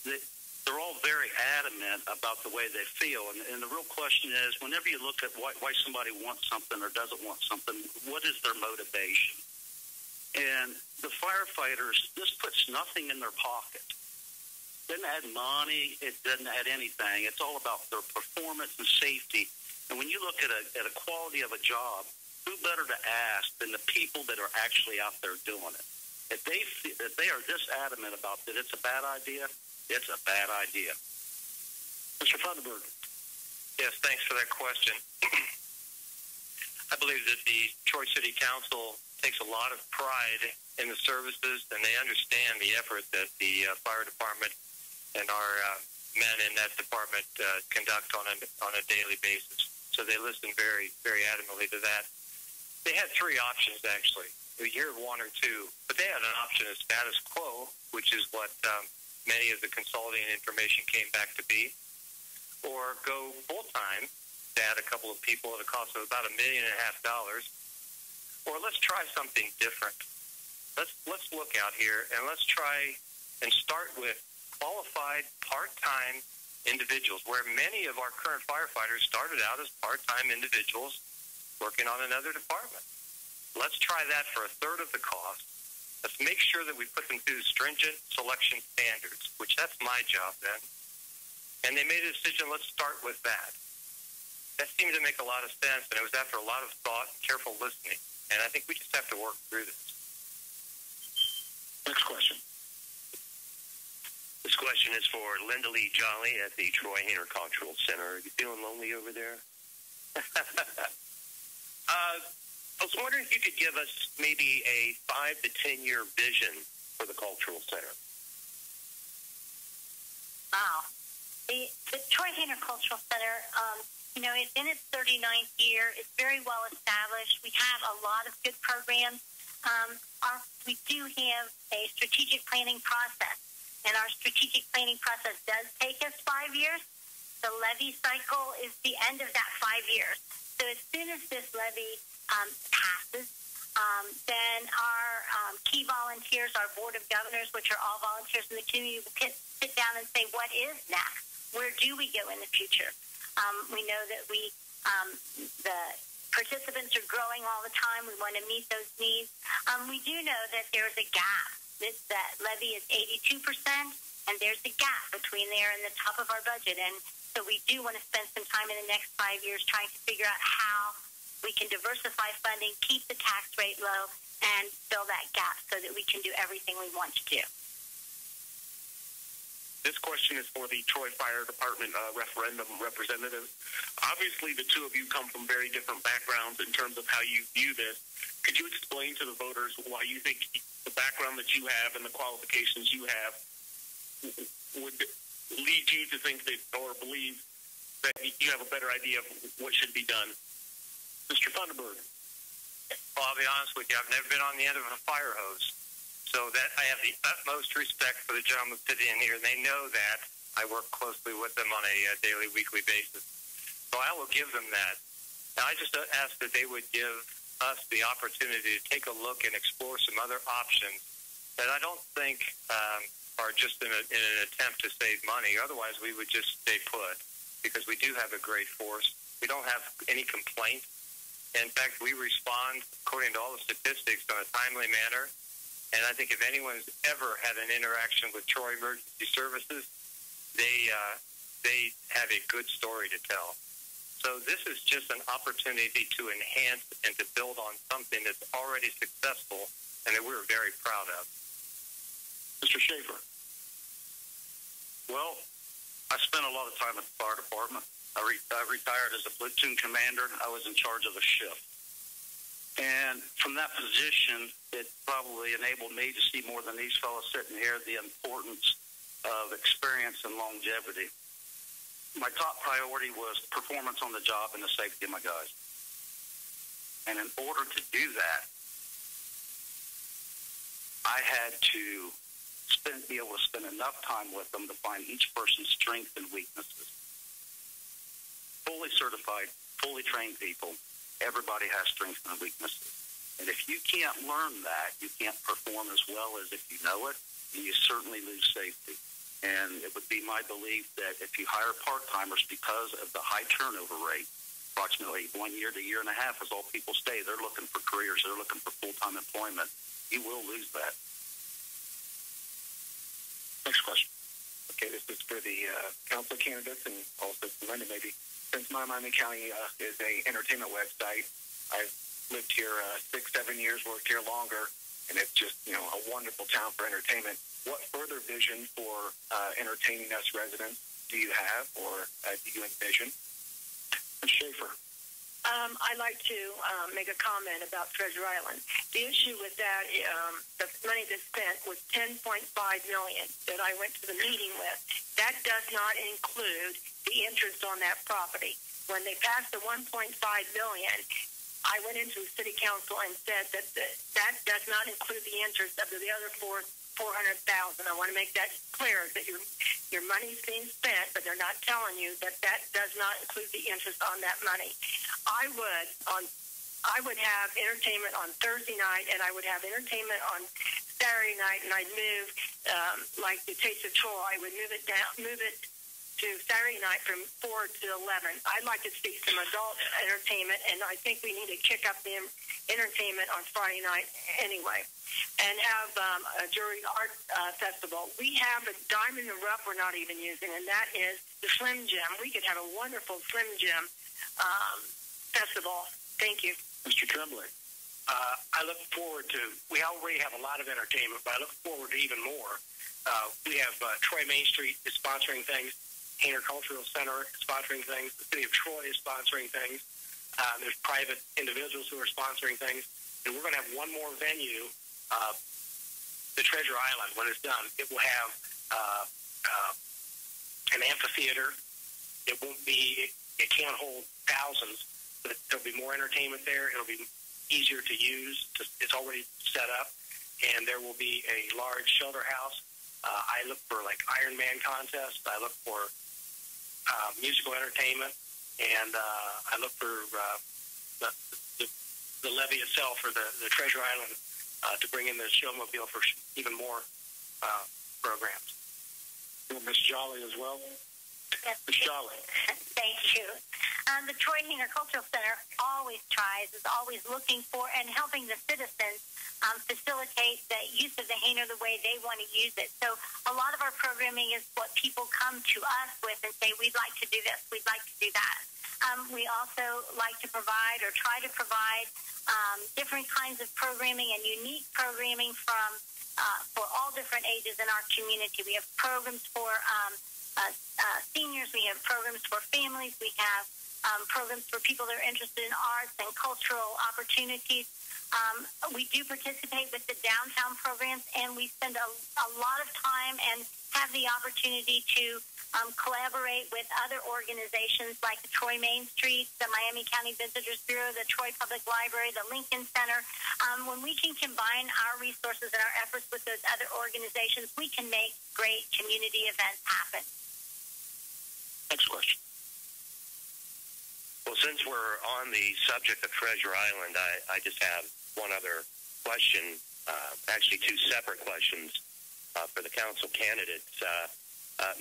they're all very adamant about the way they feel. And the real question is, whenever you look at why somebody wants something or doesn't want something, what is their motivation? And the firefighters, this puts nothing in their pocket. It doesn't add money. It doesn't add anything. It's all about their performance and safety. And when you look at a quality of a job, who better to ask than the people that are actually out there doing it? If they are this adamant about that it's a bad idea, it's a bad idea. Mr. Funderburg. Yes, thanks for that question. I believe that the Troy City Council takes a lot of pride in the services, and they understand the effort that the fire department and our men in that department conduct on a daily basis. So they listen very, very adamantly to that. They had three options, actually. You hear one or two, but they had an option of status quo, which is what many of the consulting information came back to be, or go full-time to add a couple of people at a cost of about $1.5 million, or let's try something different. Let's look out here, and let's try and start with qualified part-time individuals, where many of our current firefighters started out as part-time individuals working on another department. Let's try that for a third of the cost. Let's make sure that we put them through stringent selection standards, which that's my job then. And they made a decision, let's start with that. That seemed to make a lot of sense, and it was after a lot of thought and careful listening. And I think we just have to work through this. Next question. This question is for Linda Lee Jolly at the Troy Hayner Cultural Center. Are you feeling lonely over there? I was wondering if you could give us maybe a 5 to 10 year vision for the Cultural Center. Wow. The Troy Hayner Cultural Center, it's in its 39th year. It's very well established. We have a lot of good programs. We do have a strategic planning process, and our strategic planning process does take us 5 years. The levy cycle is the end of that 5 years. So as soon as this levy passes, then our key volunteers, our Board of Governors, which are all volunteers in the community, will sit down and say, what is next? Where do we go in the future? We know that the participants are growing all the time. We want to meet those needs. We do know that there's a gap. That levy is 82%, and there's a gap between there and the top of our budget. And so we do want to spend some time in the next 5 years trying to figure out how we can diversify funding, keep the tax rate low, and fill that gap so that we can do everything we want to do. This question is for the Troy Fire Department referendum representative. Obviously, the two of you come from very different backgrounds in terms of how you view this. Could you explain to the voters why you think the background that you have and the qualifications you have would lead you to think that or believe that you have a better idea of what should be done? Mr. Funderburg. Well, I'll be honest with you. I've never been on the end of a fire hose. So that I have the utmost respect for the gentlemen sitting in here, and they know that. I work closely with them on a daily, weekly basis. So I will give them that. Now, I just ask that they would give us the opportunity to take a look and explore some other options that I don't think are just in an attempt to save money. Otherwise, we would just stay put, because we do have a great force. We don't have any complaint. In fact, we respond, according to all the statistics, in a timely manner. And I think if anyone's ever had an interaction with Troy Emergency Services, they have a good story to tell. So So this is just an opportunity to enhance and to build on something that's already successful and that we're very proud of. Mr. Schaefer. Well, I spent a lot of time at the fire department. I retired as a platoon commander. I was in charge of a shift. And from that position, it probably enabled me to see more than these fellows sitting here, the importance of experience and longevity. My top priority was performance on the job and the safety of my guys. And in order to do that, I had to be able to spend enough time with them to find each person's strengths and weaknesses. Fully certified, fully trained people, everybody has strengths and weaknesses. And if you can't learn that, you can't perform as well as if you know it, and you certainly lose safety. And it would be my belief that if you hire part-timers because of the high turnover rate, approximately 1 year to 1.5 years is all people stay. They're looking for careers. They're looking for full-time employment. You will lose that. Next question. Okay, this is for the council candidates and also for Linda maybe. Since my Miami County is a entertainment website, I've lived here 6-7 years, worked here longer, and it's just, a wonderful town for entertainment. What further vision for entertaining us residents do you have or do you envision? Ms. Schaefer. I'd like to make a comment about Treasure Island. The issue with that, the money that's spent was $10.5 million that I went to the meeting with. That does not include the interest on that property. When they passed the $1.5 million, I went into the city council and said that that does not include the interest of the other $400,000. I want to make that clear that your money's being spent, but they're not telling you that that does not include the interest on that money. I would have entertainment on Thursday night, and I would have entertainment on Saturday night, and I'd move like the Taste of Troy. I would move it to Saturday night from 4 to 11. I'd like to see some adult entertainment, and I think we need to kick up the entertainment on Friday night anyway, and have a jury art festival. We have a dime in the rough we're not even using, and that is the Slim Jim. We could have a wonderful Slim Jim festival. Thank you. Mr. Tremblay. I look forward to, we already have a lot of entertainment, but I look forward to even more. We have Troy Main Street is sponsoring things. Hainer Cultural Center is sponsoring things. The City of Troy is sponsoring things. There's private individuals who are sponsoring things. And we're going to have one more venue, the Treasure Island, when it's done. It will have an amphitheater. It can't hold thousands, but there'll be more entertainment there. It'll be easier to use. It's already set up. And there will be a large shelter house. I look for Iron Man contests. I look for musical entertainment, and I look for the levee itself, or the Treasure Island, to bring in the showmobile for even more programs. Ms. Jolly as well. Yes. Ms. Jolly. Thank you. The Troy Hainer Cultural Center is always looking for and helping the citizens facilitate the use of the Hainer the way they want to use it. So a lot of our programming is what people come to us with and say, we'd like to do this, we'd like to do that. We also like to provide or try to provide different kinds of programming and unique programming for all different ages in our community. We have programs for seniors, we have programs for families, we have programs for people that are interested in arts and cultural opportunities. We do participate with the downtown programs, and we spend a lot of time and have the opportunity to collaborate with other organizations like the Troy Main Street, the Miami County Visitors Bureau, the Troy Public Library, the Lincoln Center. When we can combine our resources and our efforts with those other organizations, we can make great community events happen. Next question. Well, since we're on the subject of Treasure Island, I just have one other question, actually two separate questions for the council candidates.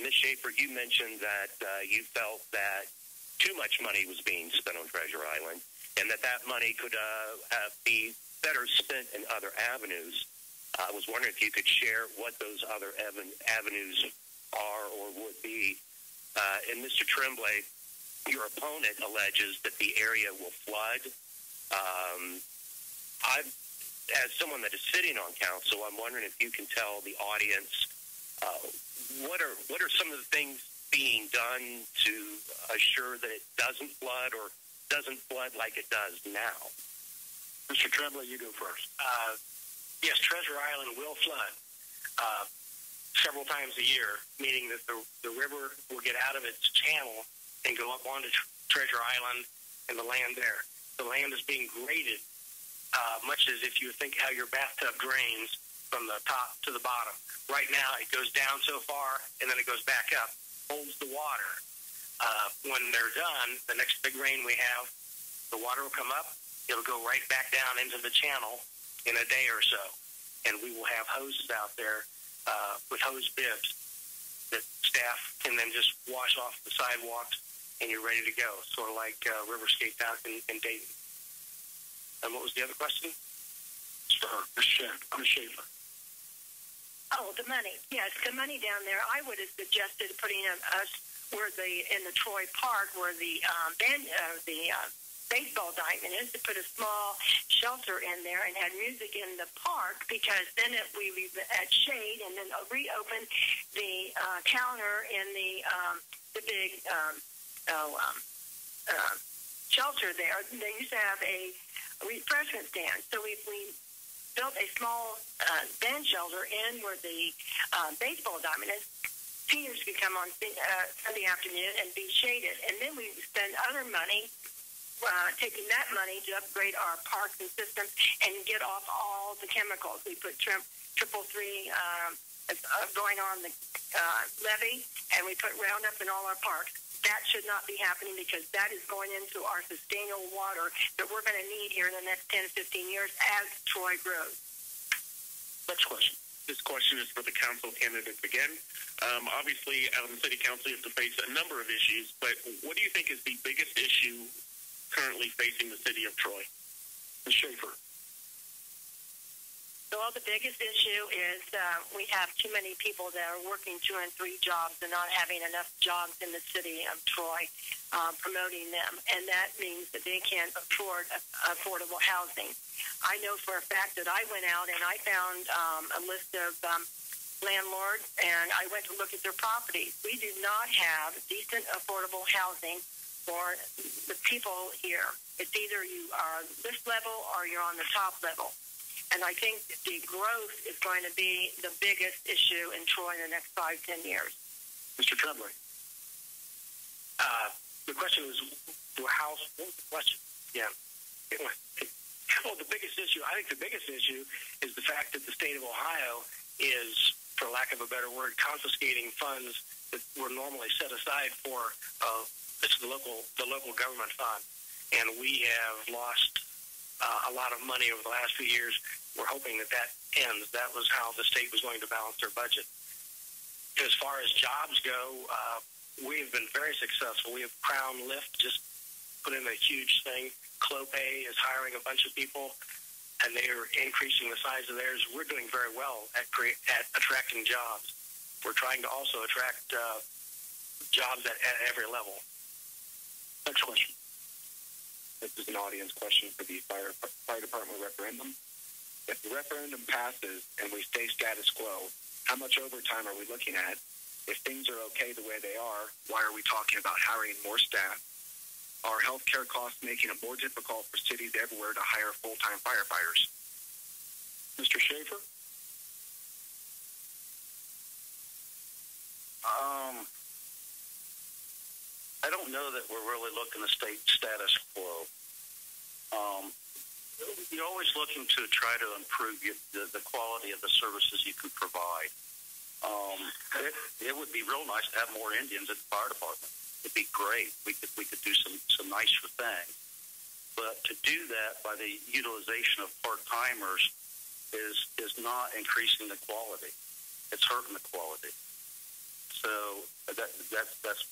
Ms. Schaefer, you mentioned that you felt that too much money was being spent on Treasure Island and that money could be better spent in other avenues. I was wondering if you could share what those other avenues are or would be. And Mr. Tremblay, your opponent alleges that the area will flood. As someone that is sitting on council, I'm wondering if you can tell the audience what are some of the things being done to assure that it doesn't flood or doesn't flood like it does now. Mr. Tremblay, you go first. Yes, Treasure Island will flood several times a year, meaning that the river will get out of its channel and go up onto Treasure Island and the land there. The land is being graded, much as if you think how your bathtub drains from the top to the bottom. Right now, it goes down so far, and then it goes back up, holds the water. When they're done, the next big rain we have, the water will come up. It'll go right back down into the channel in a day or so. And we will have hoses out there with hose bibs that staff can then just wash off the sidewalks, and you're ready to go, sort of like River Skate Park in Dayton. And what was the other question? Sure, Ms. Schaefer. Oh, the money. Yes, the money down there. I would have suggested putting us in the Troy Park where the baseball diamond is, to put a small shelter in there and had music in the park, because then we at shade, and then reopen the counter in the big shelter there. They used to have a refreshment stand, so we built a small band shelter in where the baseball diamond is. Seniors could come on Sunday afternoon and be shaded. And then we spend other money, taking that money to upgrade our parks and systems and get off all the chemicals. We put triple three going on the levee, and we put Roundup in all our parks. That should not be happening, because that is going into our sustainable water that we're going to need here in the next 10 to 15 years as Troy grows. Next question. This question is for the council candidates again. Obviously, out in the city council, you have to face a number of issues, but what do you think is the biggest issue currently facing the city of Troy? Ms. Schaefer. Well, the biggest issue is we have too many people that are working 2 and 3 jobs and not having enough jobs in the city of Troy, promoting them. And that means that they can't afford affordable housing. I know for a fact that I went out and I found a list of landlords, and I went to look at their properties. We do not have decent affordable housing for the people here. It's either you are this level or you're on the top level. And I think that the growth is going to be the biggest issue in Troy in the next 5-10 years. Mr. Tremblay. The question was, what was the question? Yeah. Well, the biggest issue, I think the biggest issue is the fact that the state of Ohio is, for lack of a better word, confiscating funds that were normally set aside for the local government fund. And we have lost a lot of money over the last few years. We're hoping that ends. That was how the state was going to balance their budget. As far as jobs go, we've been very successful. We have Crown Lift just put in a huge thing. Clopay is hiring a bunch of people, and they are increasing the size of theirs. We're doing very well at attracting jobs. We're trying to also attract jobs at every level. Next question. This is an audience question for the fire department referendum. If the referendum passes and we stay status quo, how much overtime are we looking at? If things are okay the way they are, why are we talking about hiring more staff? Are healthcare costs making it more difficult for cities everywhere to hire full-time firefighters? Mr. Schaefer? I don't know that we're really looking to stay status quo. You're always looking to try to improve the quality of the services you can provide. It would be real nice to have more Indians at the fire department. It'd be great. We could do some nicer things. But to do that by the utilization of part-timers is not increasing the quality. It's hurting the quality. So that's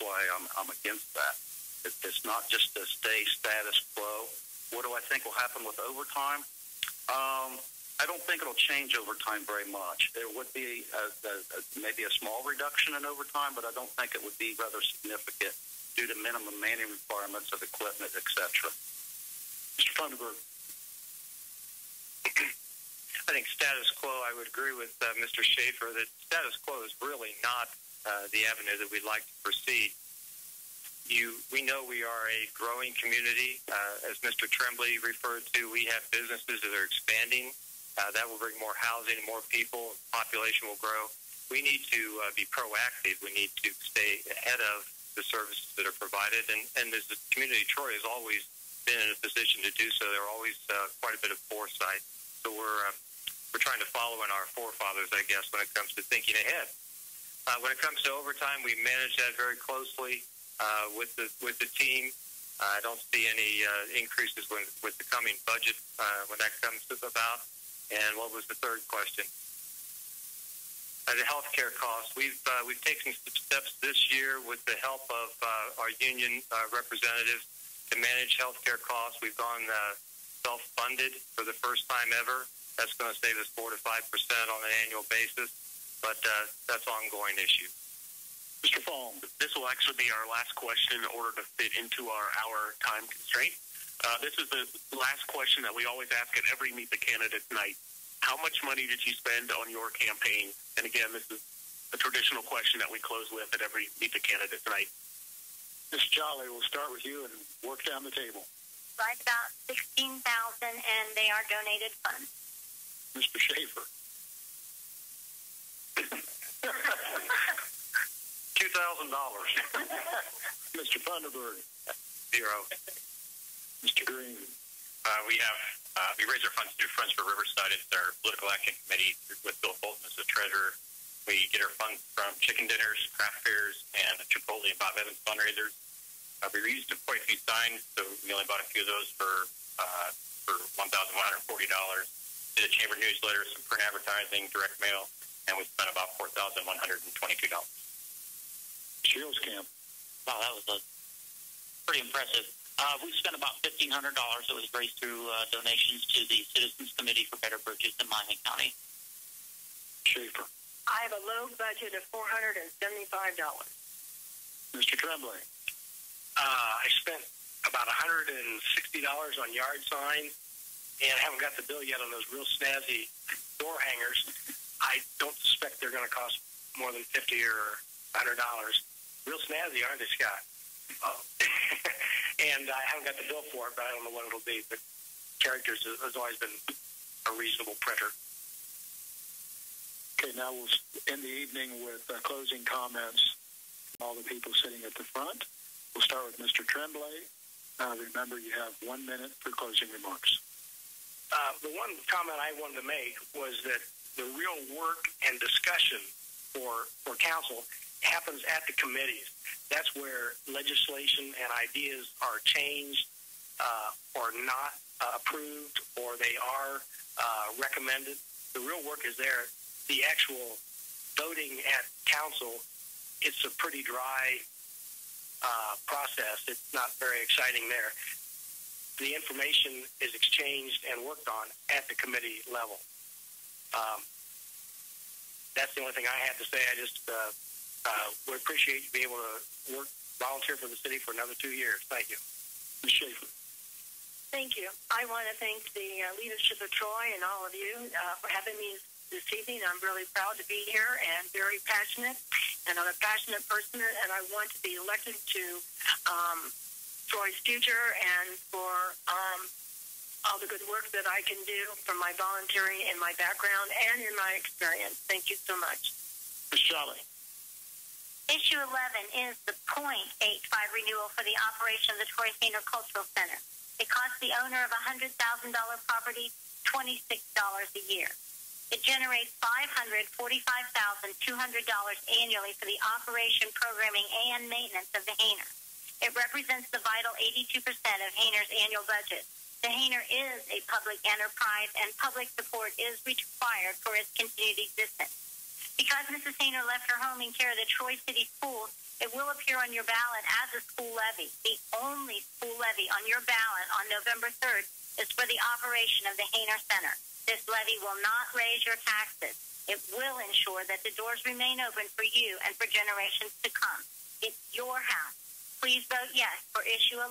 why I'm against that. It's not just to stay status quo. What do I think will happen with overtime? I don't think it'll change overtime very much. There would be maybe a small reduction in overtime, but I don't think it would be rather significant due to minimum manning requirements of equipment, etc. Mr. Funderburg. I think status quo, I would agree with Mr. Schaefer that status quo is really not the avenue that we'd like to proceed. We know we are a growing community. As Mr. Tremblay referred to, we have businesses that are expanding. That will bring more housing and more people. Population will grow. We need to be proactive. We need to stay ahead of the services that are provided. And as the community of Troy has always been in a position to do so, there are always quite a bit of foresight. So we're trying to follow in our forefathers, I guess, when it comes to thinking ahead. When it comes to overtime, we manage that very closely with the team. I don't see any increases with the coming budget when that comes about. And what was the third question? The health care costs. We've taken some steps this year with the help of our union representatives to manage health care costs. We've gone self-funded for the first time ever. That's going to save us 4 to 5% on an annual basis, but that's an ongoing issue. Mr. Fong. This will actually be our last question in order to fit into our hour time constraint. This is the last question that we always ask at every Meet the Candidates night. How much money did you spend on your campaign? And again, this is a traditional question that we close with at every Meet the Candidates night. Ms. Jolly, we'll start with you and work down the table. Right about $16,000, and they are donated funds. Mr. Schaefer. $2,000. Mr. Funderburg. $0. Mr. Green. We raise our funds through Friends for Riverside. It's our political action committee with Bill Fulton as the treasurer. We get our funds from chicken dinners, craft fairs, and Chipotle and Bob Evans fundraisers. We reused quite a few signs, so we only bought a few of those for $1,140. Did a chamber newsletter, some print advertising, direct mail, and we spent about $4,122. Shields Camp. Wow, that was pretty impressive. We spent about $1,500 that was raised through donations to the Citizens Committee for Better Bridges in Miami County. Schaefer. I have a low budget of $475. Mr. Tremblay. I spent about $160 on yard signs, and I haven't got the bill yet on those real snazzy door hangers. I don't suspect they're going to cost more than $50 or $100. Real snazzy, aren't they, Scott? And I haven't got the bill for it, but I don't know what it'll be. But Characters has always been a reasonable printer. Okay, now we'll end the evening with closing comments from all the people sitting at the front. We'll start with Mr. Tremblay. Remember, you have 1 minute for closing remarks. The one comment I wanted to make was that the real work and discussion for council happens at the committees. That's where legislation and ideas are changed or not approved, or they are recommended. The real work is there. The actual voting at council, it's a pretty dry process. It's not very exciting there. The information is exchanged and worked on at the committee level. That's the only thing I have to say. I just would appreciate you being able to volunteer for the city for another 2 years. Thank you. Ms. Schaefer. Thank you. I want to thank the leadership of Troy and all of you for having me this evening. I'm really proud to be here and very passionate. And I'm a passionate person, and I want to be elected to Troy's future and for all the good work that I can do from my volunteering and my background and in my experience. Thank you so much. Ms. Jolly. Issue 11 is the .85 renewal for the operation of the Troy Hayner Cultural Center. It costs the owner of a $100,000 property $26 a year. It generates $545,200 annually for the operation, programming, and maintenance of the Hayner. It represents the vital 82% of Hayner's annual budget. The Hayner is a public enterprise, and public support is required for its continued existence. Because Mrs. Hayner left her home in care of the Troy City Schools, it will appear on your ballot as a school levy. The only school levy on your ballot on November 3rd is for the operation of the Hayner Center. This levy will not raise your taxes. It will ensure that the doors remain open for you and for generations to come. It's your house. Please vote yes for issue 11.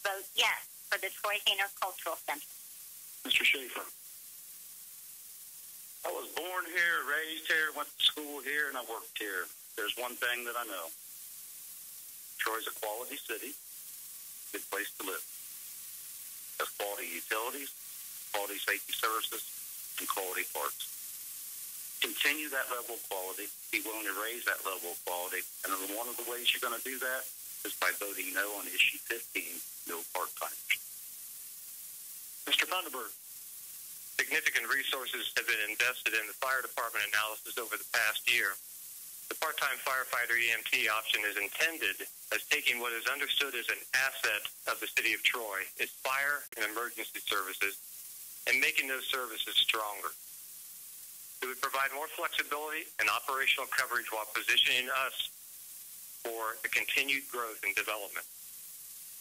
Vote yes for the Troy Hayner Cultural Center. Mr. Schaefer. I was born here, raised here, went to school here, and I worked here. There's one thing that I know. Troy's a quality city, good place to live. Has quality utilities, quality safety services, and quality parks. Continue that level of quality. Be willing to raise that level of quality. And one of the ways you're going to do that is by voting no on issue 15, no part-timers. Mr. Funderburg. Significant resources have been invested in the fire department analysis over the past year. The part-time firefighter EMT option is intended as taking what is understood as an asset of the city of Troy, its fire and emergency services, and making those services stronger. It would provide more flexibility and operational coverage while positioning us for the continued growth and development.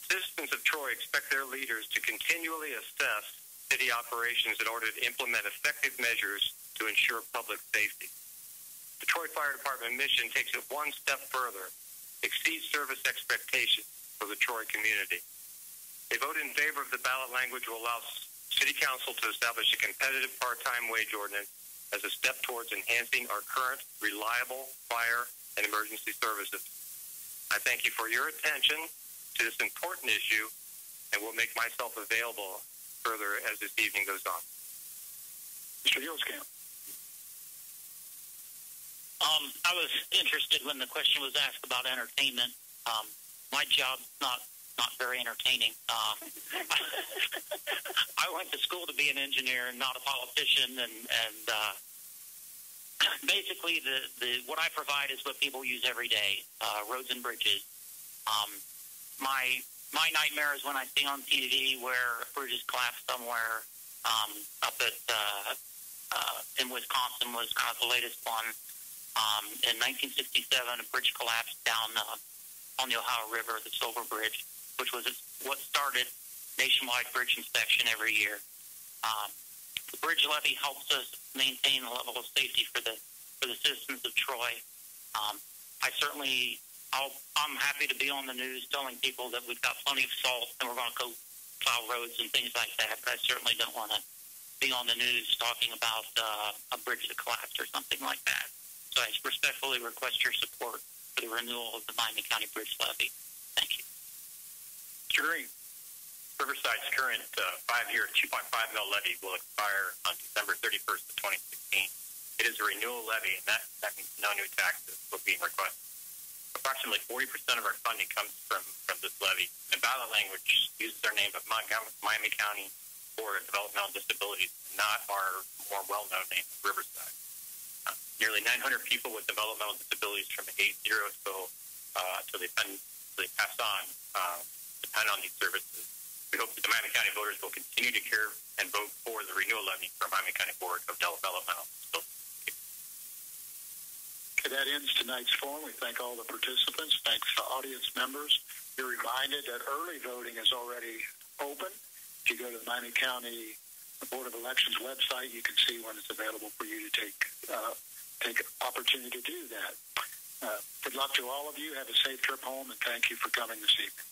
Citizens of Troy expect their leaders to continually assess city operations in order to implement effective measures to ensure public safety. The Troy Fire Department mission takes it one step further, exceeds service expectations for the Troy community. A vote in favor of the ballot language will allow City Council to establish a competitive part-time wage ordinance as a step towards enhancing our current reliable fire and emergency services. I thank you for your attention to this important issue and will make myself available further as this evening goes on. Mr. Hillscamp. I was interested when the question was asked about entertainment. My job's not very entertaining. I went to school to be an engineer and not a politician, and basically what I provide is what people use every day, roads and bridges. My nightmare is when I see on TV where bridges collapse somewhere. Up at in Wisconsin was kind of the latest one. In 1967, a bridge collapsed down on the Ohio River, the Silver Bridge, which was what started nationwide bridge inspection every year. The bridge levy helps us maintain a level of safety for the citizens of Troy. I'm happy to be on the news telling people that we've got plenty of salt and we're going to go plow roads and things like that, but I certainly don't want to be on the news talking about a bridge that collapsed or something like that. So I respectfully request your support for the renewal of the Miami County Bridge Levy. Thank you. Mr. Green. Riverside's current 5-year 2.5 mil levy will expire on December 31st of 2016. It is a renewal levy, and that means no new taxes will be requested. Approximately 40% of our funding comes from this levy. The ballot language uses our name of Miami County Board of Developmental Disabilities, not our more well-known name of Riverside. Nearly 900 people with developmental disabilities from age 0 till they pass on depend on these services. We hope that the Miami County voters will continue to care and vote for the renewal levy for Miami County Board of Developmental Disabilities. Okay, that ends tonight's forum. We thank all the participants. Thanks to audience members. You're reminded that early voting is already open. If you go to the Miami County Board of Elections website, you can see when it's available for you to take opportunity to do that. Good luck to all of you. Have a safe trip home, and thank you for coming this evening.